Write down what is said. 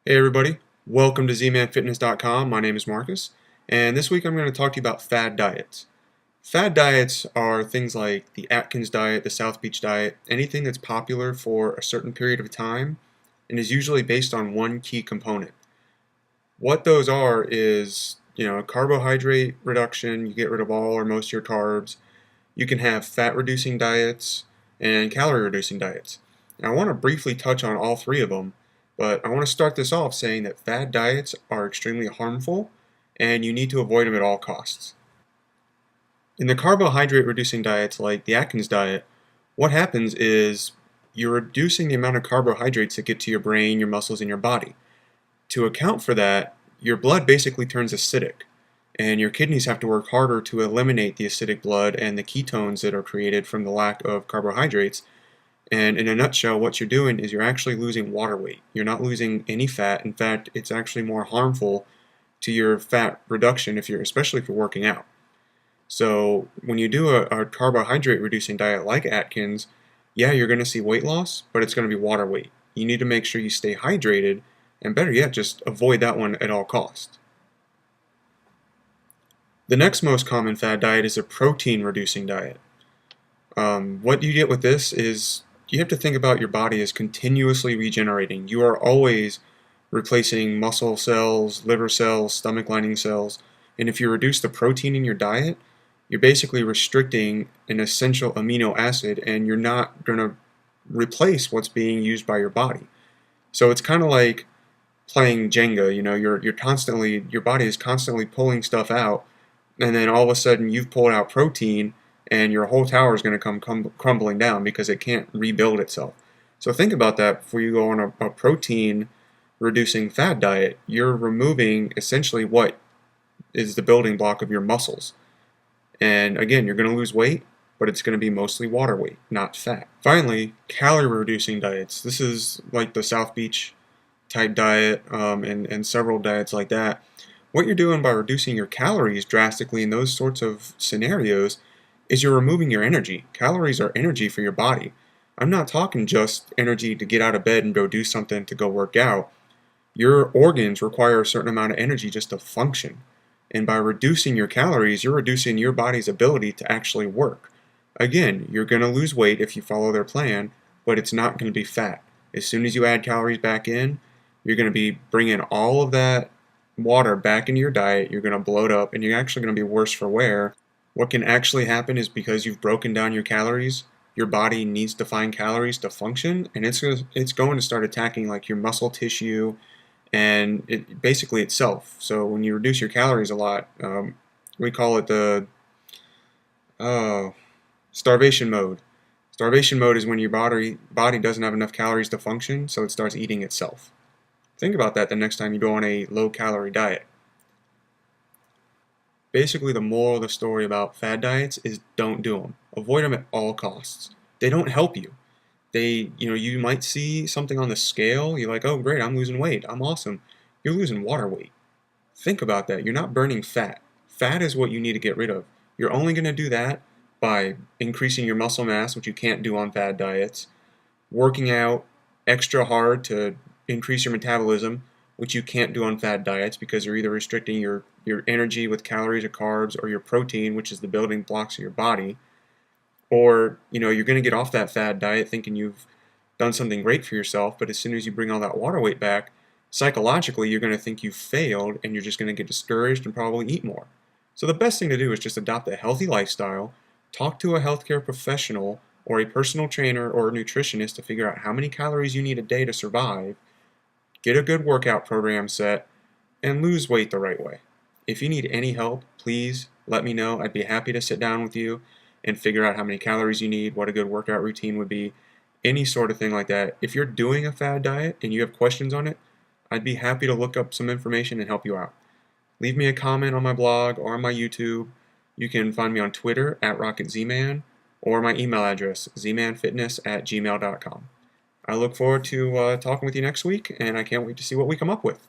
Hey everybody, welcome to zmanfitness.com. My name is Marcus, and this week I'm going to talk to you about fad diets. Fad diets are things like the Atkins diet, the South Beach diet, anything that's popular for a certain period of time and is usually based on one key component. What those are is, carbohydrate reduction, you get rid of all or most of your carbs. You can have fat reducing diets and calorie reducing diets. Now, I want to briefly touch on all three of them, but I want to start this off saying that fad diets are extremely harmful and you need to avoid them at all costs. In the carbohydrate reducing diets like the Atkins diet, what happens is you're reducing the amount of carbohydrates that get to your brain, your muscles, and your body. To account for that, your blood basically turns acidic, and your kidneys have to work harder to eliminate the acidic blood and the ketones that are created from the lack of carbohydrates. And in a nutshell, what you're doing is you're actually losing water weight. You're not losing any fat. In fact, it's actually more harmful to your fat reduction especially if you're working out. So when you do a carbohydrate reducing diet like Atkins, yeah, you're going to see weight loss, but it's going to be water weight. You need to make sure you stay hydrated, and better yet, just avoid that one at all costs. The next most common fad diet is a protein reducing diet. What you get with this is you have to think about your body as continuously regenerating. You are always replacing muscle cells, liver cells, stomach lining cells, and if you reduce the protein in your diet, you're basically restricting an essential amino acid and you're not going to replace what's being used by your body. So it's kind of like playing Jenga, your body is constantly pulling stuff out, and then all of a sudden you've pulled out protein and your whole tower is going to come crumbling down because it can't rebuild itself. So think about that before you go on a protein reducing fad diet. You're removing essentially what is the building block of your muscles. And again, you're going to lose weight, but it's going to be mostly water weight, not fat. Finally, calorie reducing diets. This is like the South Beach type diet and several diets like that. What you're doing by reducing your calories drastically in those sorts of scenarios is you're removing your energy. Calories are energy for your body. I'm not talking just energy to get out of bed and go do something to go work out. Your organs require a certain amount of energy just to function. And by reducing your calories, you're reducing your body's ability to actually work. Again, you're going to lose weight if you follow their plan, but it's not going to be fat. As soon as you add calories back in, you're going to be bringing all of that water back into your diet. You're going to bloat up, and you're actually going to be worse for wear. What can actually happen is because you've broken down your calories, your body needs to find calories to function, and it's going to start attacking like your muscle tissue and basically itself. So when you reduce your calories a lot, we call it the starvation mode. Starvation mode is when your body doesn't have enough calories to function, so it starts eating itself. Think about that the next time you go on a low-calorie diet. Basically, the moral of the story about fad diets is don't do them. Avoid them at all costs. They don't help you. You might see something on the scale. You're like, oh, great, I'm losing weight. I'm awesome. You're losing water weight. Think about that. You're not burning fat. Fat is what you need to get rid of. You're only going to do that by increasing your muscle mass, which you can't do on fad diets, working out extra hard to increase your metabolism, which you can't do on fad diets because you're either restricting your energy with calories or carbs or your protein, which is the building blocks of your body. Or, you're going to get off that fad diet thinking you've done something great for yourself, but as soon as you bring all that water weight back, psychologically you're going to think you've failed and you're just going to get discouraged and probably eat more. So the best thing to do is just adopt a healthy lifestyle, talk to a healthcare professional or a personal trainer or a nutritionist to figure out how many calories you need a day to survive, get a good workout program set, and lose weight the right way. If you need any help, please let me know. I'd be happy to sit down with you and figure out how many calories you need, what a good workout routine would be, any sort of thing like that. If you're doing a fad diet and you have questions on it, I'd be happy to look up some information and help you out. Leave me a comment on my blog or on my YouTube. You can find me on Twitter at RocketZman or my email address, zmanfitness@gmail.com. I look forward to talking with you next week, and I can't wait to see what we come up with.